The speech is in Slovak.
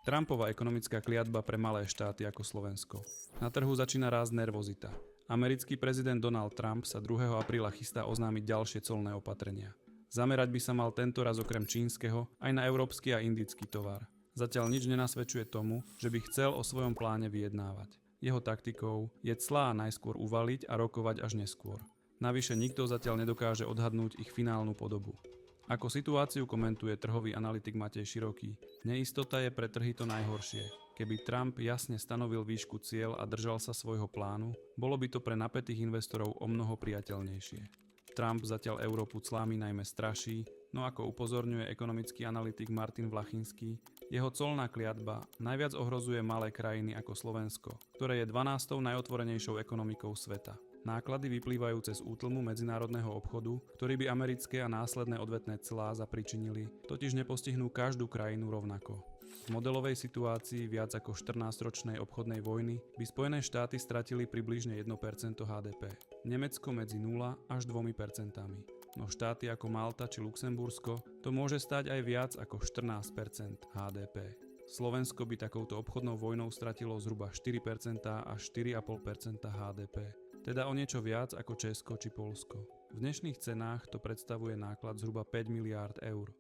Trumpova ekonomická kliatba pre malé štáty ako Slovensko. Na trhu začína rásť nervozita. Americký prezident Donald Trump sa 2. apríla chystá oznámiť ďalšie colné opatrenia. Zamerať by sa mal tento raz okrem čínskeho aj na európsky a indický tovar. Zatiaľ nič nenasvedčuje tomu, že by chcel o svojom pláne vyjednávať. Jeho taktikou je clá najskôr uvaliť a rokovať až neskôr. Navyše nikto zatiaľ nedokáže odhadnúť ich finálnu podobu. Ako situáciu komentuje trhový analytik Matej Široký, neistota je pre trhy to najhoršie. Keby Trump jasne stanovil výšku cieľ a držal sa svojho plánu, bolo by to pre napätých investorov omnoho priateľnejšie. Trump zatiaľ Európu clami najmä straší, no ako upozorňuje ekonomický analytik Martin Vlachinský, jeho colná kliatba najviac ohrozuje malé krajiny ako Slovensko, ktoré je 12. najotvorenejšou ekonomikou sveta. Náklady vyplývajúce z útlmu medzinárodného obchodu, ktorý by americké a následné odvetné clá zapričinili, totiž nepostihnú každú krajinu rovnako. V modelovej situácii viac ako 14-ročnej obchodnej vojny by Spojené štáty stratili približne 1% HDP. Nemecko medzi 0 až 2%. No štáty ako Malta či Luxembursko to môže stať aj viac ako 14% HDP. Slovensko by takouto obchodnou vojnou stratilo zhruba 4% až 4,5% HDP. Teda o niečo viac ako Česko či Poľsko. V dnešných cenách to predstavuje náklad zhruba 5 miliárd eur.